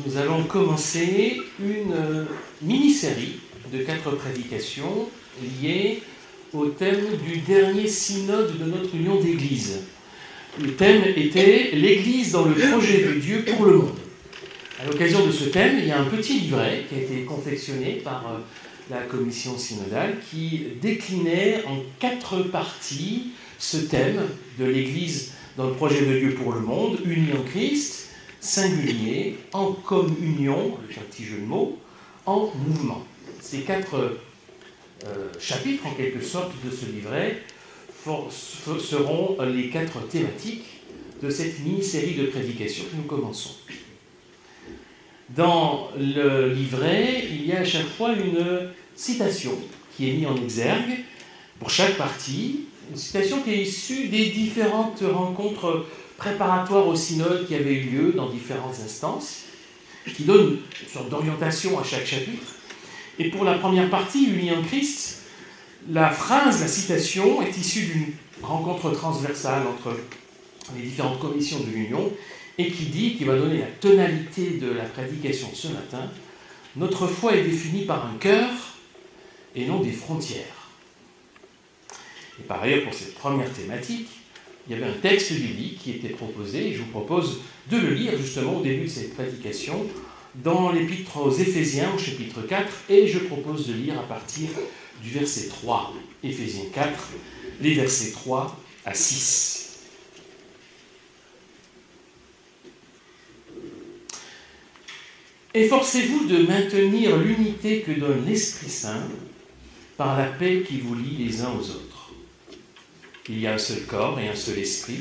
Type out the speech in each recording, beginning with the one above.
Nous allons commencer une mini-série de 4 prédications liées au thème du dernier synode de notre union d'église. Le thème était « L'Église dans le projet de Dieu pour le monde ». À l'occasion de ce thème, il y a un petit livret qui a été confectionné par la commission synodale qui déclinait en 4 parties ce thème de l'Église dans le projet de Dieu pour le monde, unie en Christ, singulier, en communion, avec un petit jeu de mots, en mouvement. Ces 4 chapitres, en quelque sorte, de ce livret seront les 4 thématiques de cette mini-série de prédications que nous commençons. Dans le livret, il y a à chaque fois une citation qui est mise en exergue pour chaque partie, une citation qui est issue des différentes rencontres préparatoires au synode qui avaient eu lieu dans différentes instances, qui donne une sorte d'orientation à chaque chapitre. Et pour la première partie, unie en Christ, la citation est issue d'une rencontre transversale entre les différentes commissions de l'Union et qui va donner la tonalité de la prédication ce matin. Notre foi est définie par un cœur et non des frontières. Et par ailleurs, pour cette première thématique, il y avait un texte biblique qui était proposé, et je vous propose de le lire justement au début de cette prédication, dans l'épître aux Éphésiens, au chapitre 4, et je propose de lire à partir du verset 3, Éphésiens 4, les versets 3 à 6. Efforcez-vous de maintenir l'unité que donne l'Esprit Saint par la paix qui vous lie les uns aux autres. Il y a un seul corps et un seul esprit,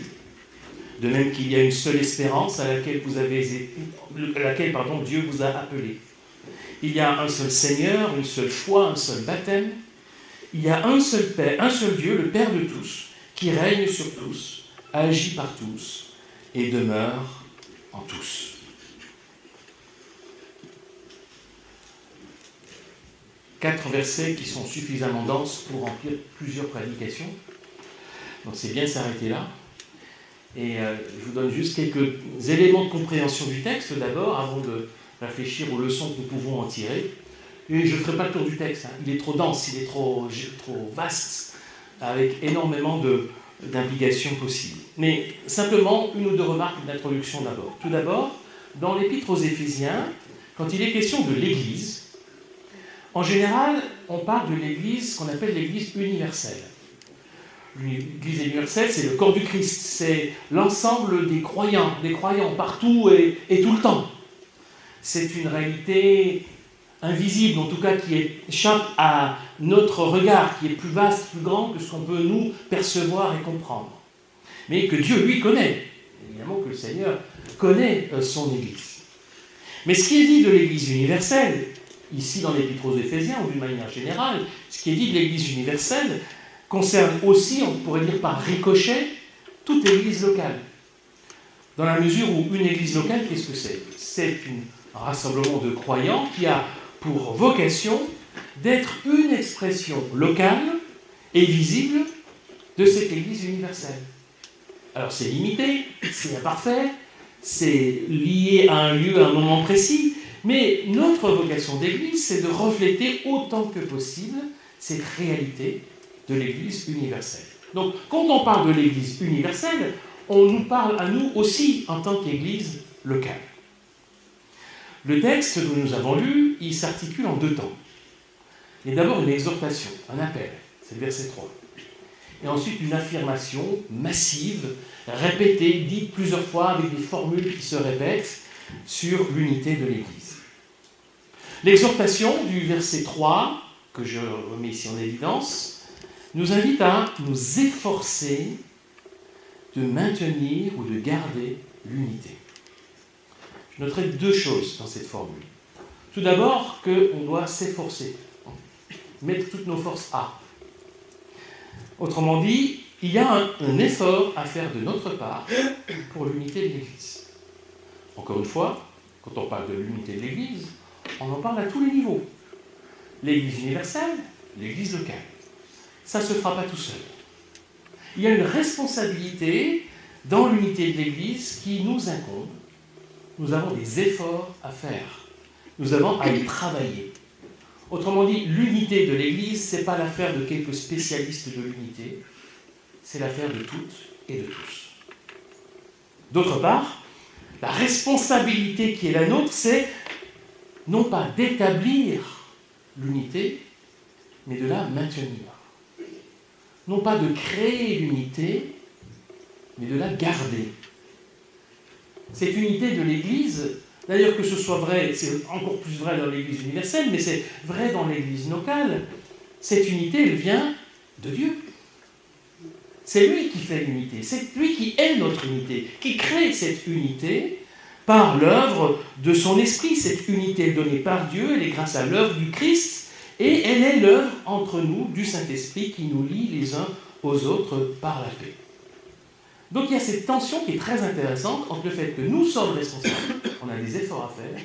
de même qu'il y a une seule espérance à laquelle Dieu vous a appelé. Il y a un seul Seigneur, une seule foi, un seul baptême. Il y a un seul Père, un seul Dieu, le Père de tous, qui règne sur tous, agit par tous et demeure en tous. Quatre versets qui sont suffisamment denses pour remplir plusieurs prédications. Donc c'est bien de s'arrêter là. Et je vous donne juste quelques éléments de compréhension du texte d'abord, avant de réfléchir aux leçons que nous pouvons en tirer. Et je ne ferai pas le tour du texte, hein. Il est trop dense, il est trop vaste, avec énormément d'implications possibles. Mais simplement, une ou deux remarques d'introduction d'abord. Tout d'abord, dans l'épître aux Éphésiens, quand il est question de l'Église, en général, on parle de l'Église qu'on appelle l'Église universelle. L'Église universelle, c'est le corps du Christ, c'est l'ensemble des croyants partout et tout le temps. C'est une réalité invisible, en tout cas qui échappe à notre regard, qui est plus vaste, plus grand que ce qu'on peut nous percevoir et comprendre. Mais que Dieu, lui, connaît. Évidemment que le Seigneur connaît son Église. Mais ce qui est dit de l'Église universelle, ici dans l'Épître aux Éphésiens, ou d'une manière générale, ce qui est dit de l'Église universelle concerne aussi, on pourrait dire par ricochet, toute église locale. Dans la mesure où une église locale, qu'est-ce que c'est ? C'est un rassemblement de croyants qui a pour vocation d'être une expression locale et visible de cette église universelle. Alors c'est limité, c'est imparfait, c'est lié à un lieu, à un moment précis, mais notre vocation d'église, c'est de refléter autant que possible cette réalité de l'Église universelle. Donc, quand on parle de l'Église universelle, on nous parle à nous aussi en tant qu'Église locale. Le texte que nous avons lu, il s'articule en 2 temps. Il y a d'abord une exhortation, un appel, c'est le verset 3. Et ensuite une affirmation massive, répétée, dite plusieurs fois avec des formules qui se répètent sur l'unité de l'Église. L'exhortation du verset 3, que je remets ici en évidence, nous invite à nous efforcer de maintenir ou de garder l'unité. Je noterai 2 choses dans cette formule. Tout d'abord, qu'on doit s'efforcer, mettre toutes nos forces à. Autrement dit, il y a un effort à faire de notre part pour l'unité de l'Église. Encore une fois, quand on parle de l'unité de l'Église, on en parle à tous les niveaux. L'Église universelle, l'Église locale. Ça ne se fera pas tout seul. Il y a une responsabilité dans l'unité de l'Église qui nous incombe nous avons des efforts à faire. Nous avons à y travailler. Autrement dit, l'unité de l'Église, ce n'est pas l'affaire de quelques spécialistes de l'unité, c'est l'affaire de toutes et de tous. D'autre part, la responsabilité qui est la nôtre, c'est non pas d'établir l'unité, mais de la maintenir. Non pas de créer l'unité, mais de la garder. Cette unité de l'Église, d'ailleurs que ce soit vrai, c'est encore plus vrai dans l'Église universelle, mais c'est vrai dans l'Église locale, cette unité, elle vient de Dieu. C'est lui qui fait l'unité, c'est lui qui est notre unité, qui crée cette unité par l'œuvre de son esprit. Cette unité est donnée par Dieu, elle est grâce à l'œuvre du Christ, et elle est l'œuvre entre nous du Saint-Esprit qui nous lie les uns aux autres par la paix. Donc il y a cette tension qui est très intéressante entre le fait que nous sommes responsables, on a des efforts à faire,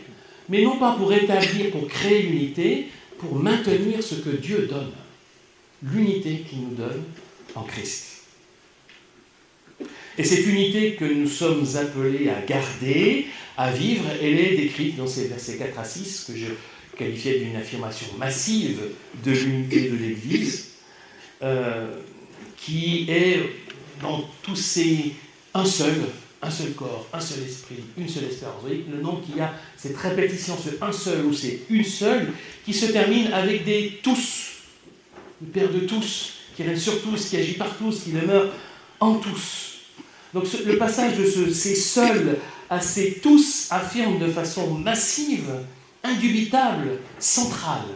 mais non pas pour établir, pour créer l'unité, pour maintenir ce que Dieu donne, l'unité qu'il nous donne en Christ. Et cette unité que nous sommes appelés à garder, à vivre, elle est décrite dans ces versets 4 à 6, que je qualifiais d'une affirmation massive de l'unité de l'Église, qui est dans tous ces un seul corps, un seul esprit, une seule espérance. Vous voyez le nom qu'il y a, cette répétition, ce un seul ou c'est une seule, qui se termine avec des tous, le Père de tous, qui règne sur tous, qui agit par tous, qui demeure en tous. Donc le passage de ces seuls à ces tous affirme de façon massive, indubitable, centrale,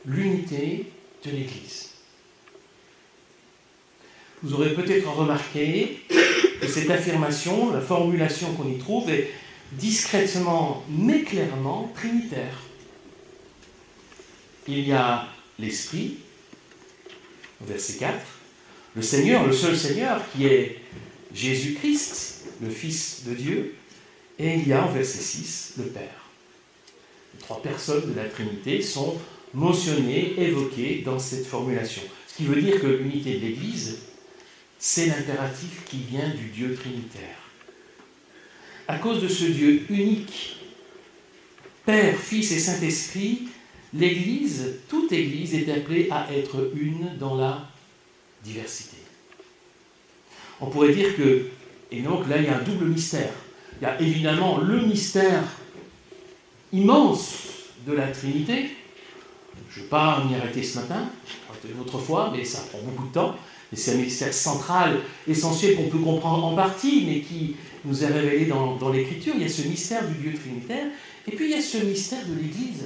l'unité de l'Église. Vous aurez peut-être remarqué que cette affirmation, la formulation qu'on y trouve, est discrètement mais clairement trinitaire. Il y a l'Esprit, verset 4, le Seigneur, le seul Seigneur, qui est Jésus-Christ, le Fils de Dieu, et il y a en verset 6, le Père. Les trois personnes de la Trinité sont mentionnées, évoquées dans cette formulation. Ce qui veut dire que l'unité de l'Église, c'est l'impératif qui vient du Dieu trinitaire. À cause de ce Dieu unique, Père, Fils et Saint-Esprit, l'Église, toute Église est appelée à être une dans la diversité. On pourrait dire que, et donc là il y a un double mystère. Il y a évidemment le mystère immense de la Trinité. Je ne vais pas m'y arrêter ce matin, une autre fois, mais ça prend beaucoup de temps. Et c'est un mystère central, essentiel, qu'on peut comprendre en partie, mais qui nous est révélé dans l'Écriture. Il y a ce mystère du Dieu trinitaire, et puis il y a ce mystère de l'Église,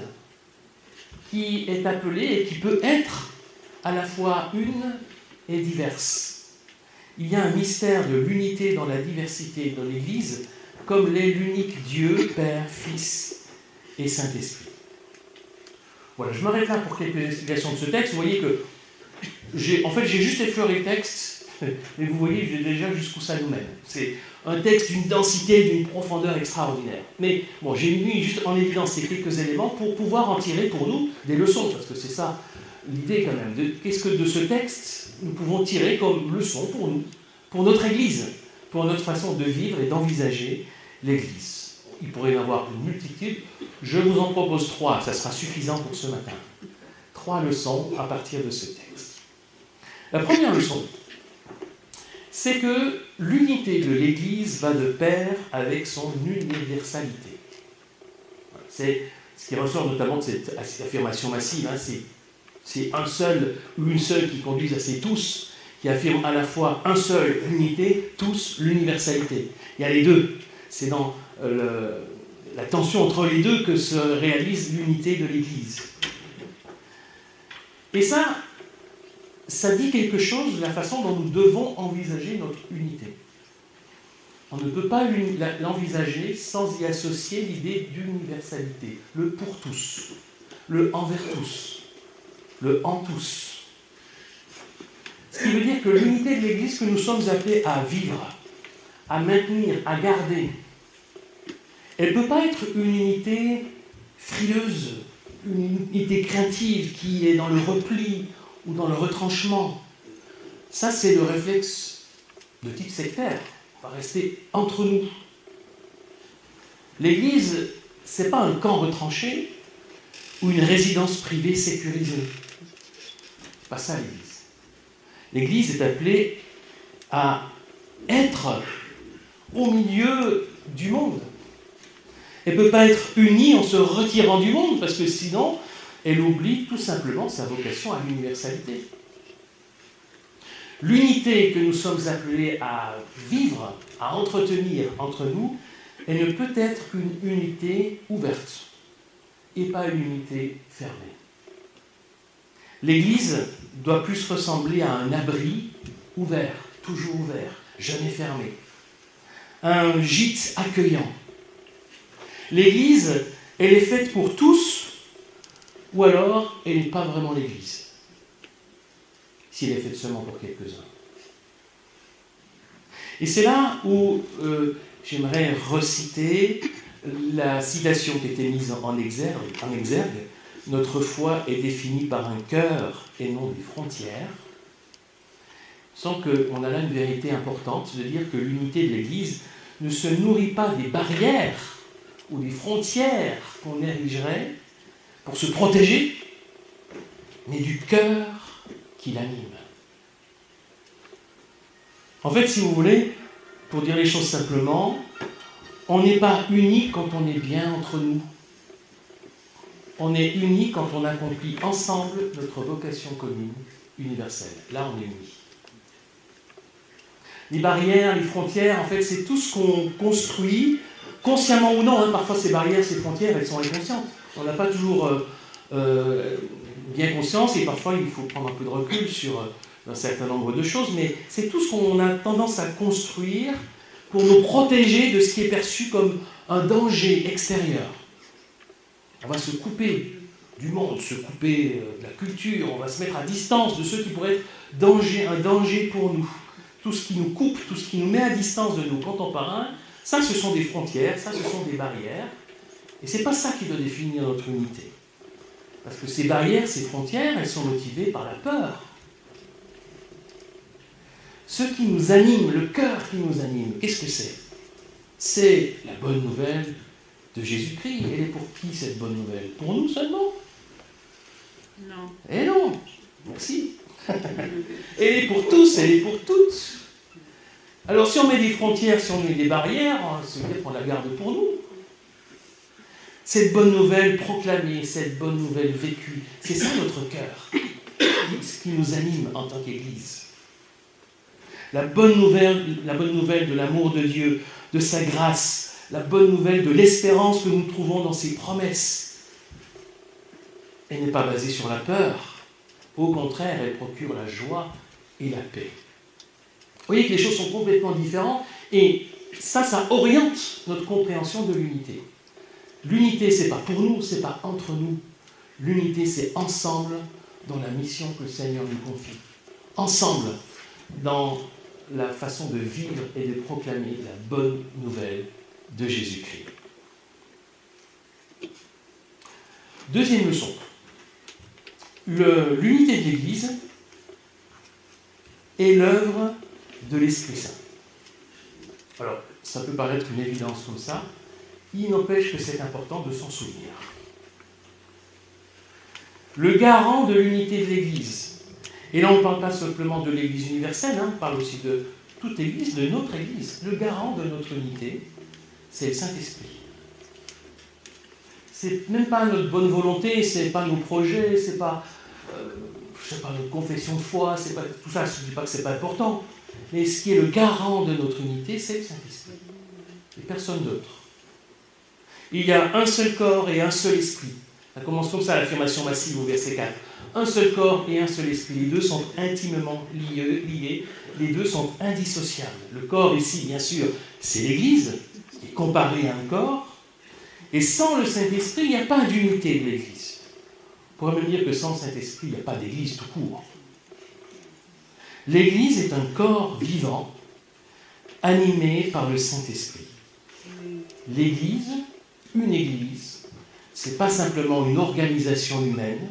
qui est appelé et qui peut être à la fois une et diverse. Il y a un mystère de l'unité dans la diversité dans l'Église, comme l'est l'unique Dieu, Père, Fils et Saint-Esprit. Voilà, je m'arrête là pour quelques explications de ce texte. Vous voyez que j'ai juste effleuré le texte, mais vous voyez déjà jusqu'où ça nous mène. C'est un texte d'une densité, d'une profondeur extraordinaire. Mais bon, j'ai mis juste en évidence ces quelques éléments pour pouvoir en tirer pour nous des leçons, parce que c'est ça l'idée quand même. Qu'est-ce que de ce texte nous pouvons tirer comme leçon pour nous, pour notre Église, pour notre façon de vivre et d'envisager l'Église. Il pourrait y en avoir une multitude. Je vous en propose 3, ça sera suffisant pour ce matin. 3 leçons à partir de ce texte. La première leçon, c'est que l'unité de l'Église va de pair avec son universalité. C'est ce qui ressort notamment de cette affirmation massive. C'est un seul ou une seule qui conduisent à ces tous, qui affirment à la fois un seul, l'unité, tous, l'universalité. Il y a les deux. C'est dans la tension entre les deux que se réalise l'unité de l'Église. Et ça dit quelque chose de la façon dont nous devons envisager notre unité. On ne peut pas l'envisager sans y associer l'idée d'universalité, le pour tous, le envers tous, le en tous. Ce qui veut dire que l'unité de l'Église que nous sommes appelés à vivre, à maintenir, à garder, elle ne peut pas être une unité frileuse, une unité craintive qui est dans le repli ou dans le retranchement. Ça, c'est le réflexe de type sectaire. On va rester entre nous. L'Église, ce n'est pas un camp retranché ou une résidence privée sécurisée. C'est pas ça l'Église. L'Église est appelée à être au milieu du monde. Elle ne peut pas être unie en se retirant du monde, parce que sinon, elle oublie tout simplement sa vocation à l'universalité. L'unité que nous sommes appelés à vivre, à entretenir entre nous, elle ne peut être qu'une unité ouverte et pas une unité fermée. L'Église doit plus ressembler à un abri ouvert, toujours ouvert, jamais fermé. Un gîte accueillant. L'Église, elle est faite pour tous, ou alors elle n'est pas vraiment l'Église, si elle est faite seulement pour quelques-uns. Et c'est là où j'aimerais reciter la citation qui était mise en exergue. Notre foi est définie par un cœur et non des frontières. Sans qu'on a là une vérité importante de dire que l'unité de l'Église ne se nourrit pas des barrières ou des frontières qu'on érigerait pour se protéger, mais du cœur qui l'anime. En fait, si vous voulez, pour dire les choses simplement, on n'est pas unis quand on est bien entre nous. On est unis quand on accomplit ensemble notre vocation commune, universelle. Là, on est unis. Les barrières, les frontières, en fait, c'est tout ce qu'on construit, consciemment ou non. Parfois, ces barrières, ces frontières, elles sont inconscientes. On n'a pas toujours bien conscience, et parfois, il faut prendre un peu de recul sur un certain nombre de choses, mais c'est tout ce qu'on a tendance à construire pour nous protéger de ce qui est perçu comme un danger extérieur. On va se couper du monde, se couper de la culture, on va se mettre à distance de ceux qui pourraient être un danger pour nous. Tout ce qui nous coupe, tout ce qui nous met à distance de nous contemporains, ça ce sont des frontières, ça ce sont des barrières, et c'est pas ça qui doit définir notre unité. Parce que ces barrières, ces frontières, elles sont motivées par la peur. Ce qui nous anime, le cœur qui nous anime, qu'est-ce que c'est ? C'est la bonne nouvelle de Jésus-Christ. Elle est pour qui cette bonne nouvelle ? Pour nous seulement ? Non. Eh non, merci. Elle est pour tous, elle est pour toutes. Alors si on met des frontières, si on met des barrières, ça veut dire qu'on la garde pour nous. Cette bonne nouvelle proclamée, cette bonne nouvelle vécue, c'est ça notre cœur, ce qui nous anime en tant qu'Église. La bonne nouvelle de l'amour de Dieu, de sa grâce, la bonne nouvelle de l'espérance que nous trouvons dans ses promesses. Elle n'est pas basée sur la peur. Au contraire, elle procure la joie et la paix. Vous voyez que les choses sont complètement différentes et ça oriente notre compréhension de l'unité. L'unité, ce n'est pas pour nous, ce n'est pas entre nous. L'unité, c'est ensemble dans la mission que le Seigneur nous confie. Ensemble dans la façon de vivre et de proclamer la bonne nouvelle de Jésus-Christ. Deuxième leçon. L'unité de l'Église est l'œuvre de l'Esprit Saint. Alors, ça peut paraître une évidence comme ça, il n'empêche que c'est important de s'en souvenir. Le garant de l'unité de l'Église, et là on ne parle pas simplement de l'Église universelle, on parle aussi de toute Église, de notre Église. Le garant de notre unité, c'est le Saint-Esprit. C'est même pas notre bonne volonté, c'est pas nos projets, c'est pas, notre confession de foi, c'est pas tout ça. Je ne dis pas que c'est pas important, mais ce qui est le garant de notre unité, c'est le Saint-Esprit, et personne d'autre. Il y a un seul corps et un seul esprit. Ça commence comme ça, l'affirmation massive au verset 4. Un seul corps et un seul esprit. Les deux sont intimement liés. Les deux sont indissociables. Le corps ici, bien sûr, c'est l'Église, qui est comparée à un corps. Et sans le Saint-Esprit, il n'y a pas d'unité de l'Église. On pourrait même dire que sans le Saint-Esprit, il n'y a pas d'Église tout court. L'Église est un corps vivant, animé par le Saint-Esprit. L'Église, une Église, ce n'est pas simplement une organisation humaine,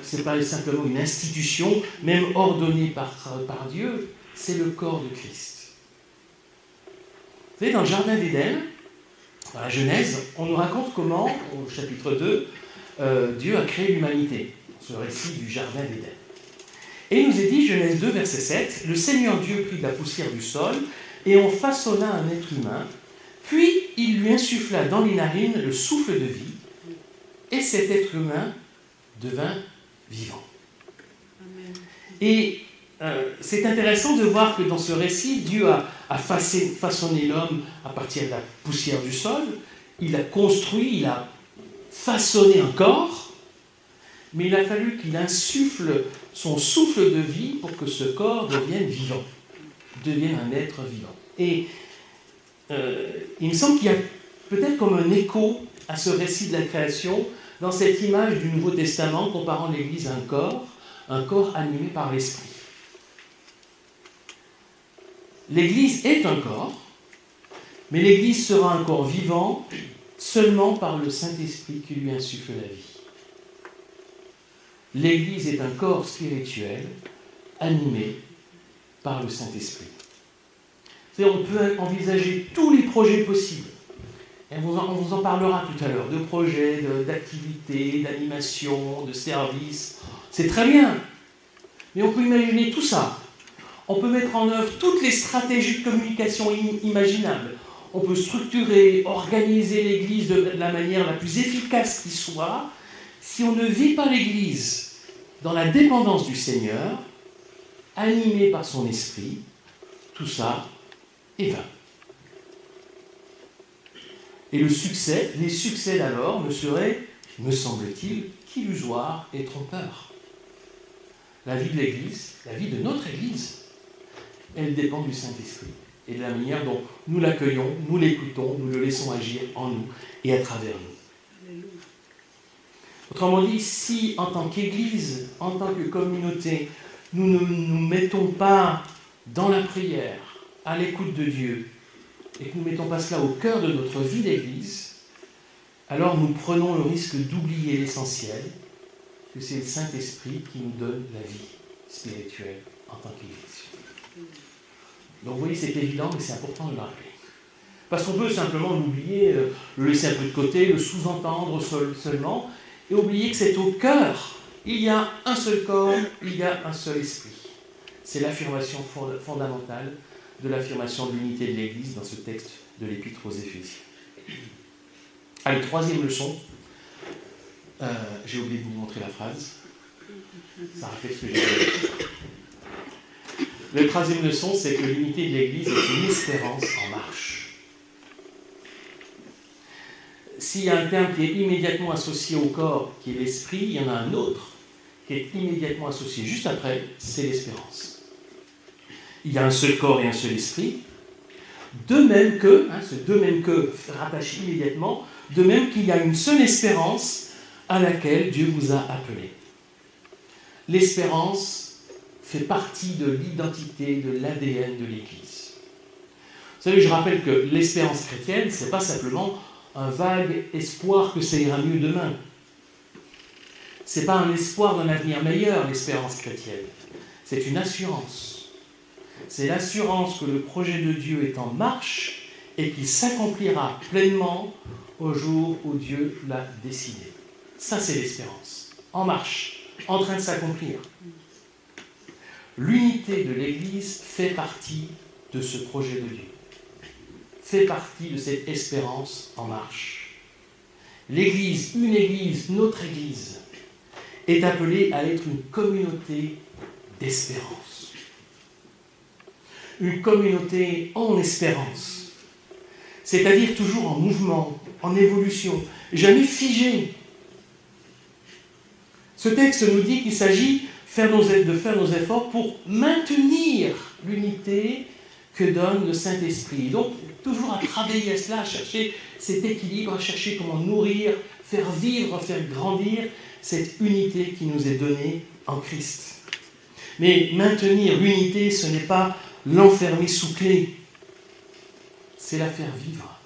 ce n'est pas simplement une institution, même ordonnée par Dieu, c'est le corps de Christ. Vous savez, dans le Jardin d'Éden, Dans la Genèse, on nous raconte comment, au chapitre 2, Dieu a créé l'humanité, ce récit du Jardin d'Éden. Et il nous est dit, Genèse 2, verset 7, « Le Seigneur Dieu prit de la poussière du sol, et on façonna un être humain, puis il lui insuffla dans les narines le souffle de vie, et cet être humain devint vivant. » Et c'est intéressant de voir que dans ce récit, Dieu a façonné l'homme à partir de la poussière du sol, il a construit, il a façonné un corps, mais il a fallu qu'il insuffle son souffle de vie pour que ce corps devienne vivant, devienne un être vivant. Et il me semble qu'il y a peut-être comme un écho à ce récit de la création dans cette image du Nouveau Testament comparant l'Église à un corps animé par l'Esprit. L'Église est un corps, mais l'Église sera un corps vivant seulement par le Saint-Esprit qui lui insuffle la vie. L'Église est un corps spirituel animé par le Saint-Esprit. On peut envisager tous les projets possibles. Et on vous en parlera tout à l'heure, de projets, d'activités, d'animation, de services. C'est très bien. Mais on peut imaginer tout ça. On peut mettre en œuvre toutes les stratégies de communication imaginables. On peut structurer, organiser l'Église de la manière la plus efficace qui soit. Si on ne vit pas l'Église dans la dépendance du Seigneur, animée par son esprit, tout ça est vain. Et les succès d'alors me seraient, me semble-t-il, qu'illusoires et trompeurs. La vie de l'Église, la vie de notre Église, elle dépend du Saint-Esprit et de la manière dont nous l'accueillons, nous l'écoutons, nous le laissons agir en nous et à travers nous. Autrement dit, si en tant qu'Église, en tant que communauté, nous ne nous mettons pas dans la prière, à l'écoute de Dieu, et que nous ne mettons pas cela au cœur de notre vie d'Église, alors nous prenons le risque d'oublier l'essentiel, que c'est le Saint-Esprit qui nous donne la vie spirituelle en tant qu'Église. Donc vous voyez, c'est évident, mais c'est important de le rappeler. Parce qu'on peut simplement l'oublier, le laisser un peu de côté, le sous-entendre seulement, et oublier que c'est au cœur. Il y a un seul corps, il y a un seul esprit. C'est l'affirmation fondamentale de l'affirmation de l'unité de l'Église dans ce texte de l'Épître aux Éphésiens. Allez, troisième leçon. J'ai oublié de vous montrer la phrase. Ça rappelle ce que j'ai dit. La troisième leçon, c'est que l'unité de l'Église est une espérance en marche. S'il y a un terme qui est immédiatement associé au corps, qui est l'esprit, il y en a un autre qui est immédiatement associé juste après, c'est l'espérance. Il y a un seul corps et un seul esprit, de même que, ce de même que rattache immédiatement, de même qu'il y a une seule espérance à laquelle Dieu vous a appelé. L'espérance fait partie de l'identité, de l'ADN de l'Église. Vous savez, je rappelle que l'espérance chrétienne, ce n'est pas simplement un vague espoir que ça ira mieux demain. Ce n'est pas un espoir d'un avenir meilleur, l'espérance chrétienne. C'est une assurance. C'est l'assurance que le projet de Dieu est en marche et qu'il s'accomplira pleinement au jour où Dieu l'a décidé. Ça, c'est l'espérance. En marche, en train de s'accomplir. L'unité de l'Église fait partie de ce projet de Dieu. Fait partie de cette espérance en marche. L'Église, une Église, notre Église, est appelée à être une communauté d'espérance. Une communauté en espérance. C'est-à-dire toujours en mouvement, en évolution, jamais figée. Ce texte nous dit qu'il s'agit de faire nos efforts pour maintenir l'unité que donne le Saint-Esprit. Donc, toujours à travailler à cela, à chercher cet équilibre, à chercher comment nourrir, faire vivre, faire grandir cette unité qui nous est donnée en Christ. Mais maintenir l'unité, ce n'est pas l'enfermer sous clé, c'est la faire vivre.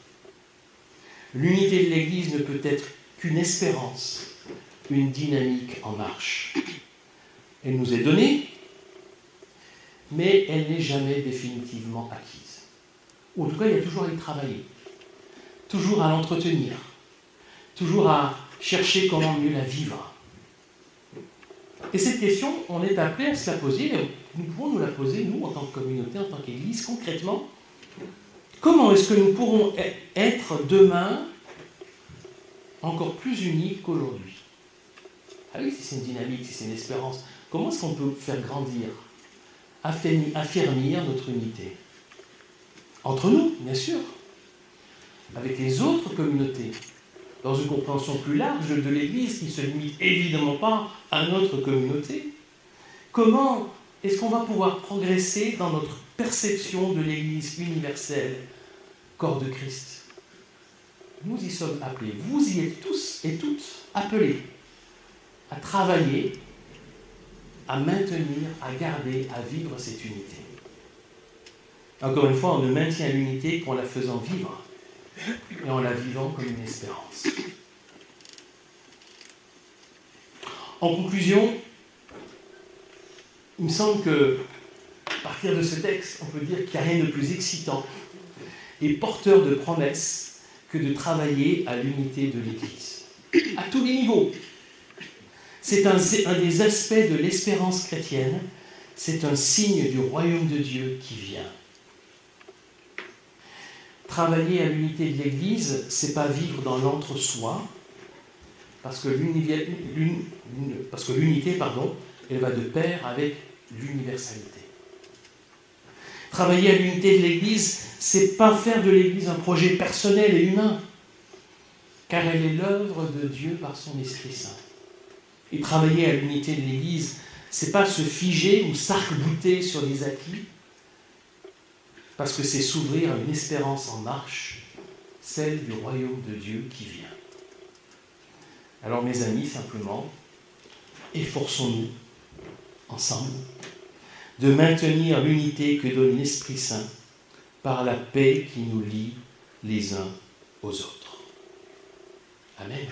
L'unité de l'Église ne peut être qu'une espérance, une dynamique en marche. Elle nous est donnée, mais elle n'est jamais définitivement acquise. Ou en tout cas, il y a toujours à y travailler. toujours à l'entretenir, toujours à chercher comment mieux la vivre. Et cette question, on est appelé à se la poser, nous pouvons nous la poser, nous, en tant que communauté, en tant qu'Église, concrètement. Comment est-ce que nous pourrons être demain encore plus unis qu'aujourd'hui? Ah oui, si c'est une dynamique, si c'est une espérance, comment est-ce qu'on peut faire grandir, affermir notre unité? Entre nous, bien sûr, avec les autres communautés, dans une compréhension plus large de l'Église qui ne se limite évidemment pas à notre communauté. Comment est-ce qu'on va pouvoir progresser dans notre perception de l'Église universelle, corps de Christ? Nous y sommes appelés, vous y êtes tous et toutes appelés à travailler, à maintenir, à garder, à vivre cette unité. Encore une fois, on ne maintient l'unité qu'en la faisant vivre et en la vivant comme une espérance. En conclusion, il me semble que, à partir de ce texte, on peut dire qu'il n'y a rien de plus excitant et porteur de promesses que de travailler à l'unité de l'Église, à tous les niveaux. C'est un des aspects de l'espérance chrétienne, c'est un signe du royaume de Dieu qui vient. Travailler à l'unité de l'Église, ce n'est pas vivre dans l'entre-soi, parce que l'unité, elle va de pair avec l'universalité. Travailler à l'unité de l'Église, ce n'est pas faire de l'Église un projet personnel et humain, car elle est l'œuvre de Dieu par son Esprit Saint. Et travailler à l'unité de l'Église, ce n'est pas se figer ou s'arc-bouter sur les acquis, parce que c'est s'ouvrir à une espérance en marche, celle du royaume de Dieu qui vient. Alors mes amis, simplement, efforçons-nous, ensemble, de maintenir l'unité que donne l'Esprit Saint par la paix qui nous lie les uns aux autres. Amen.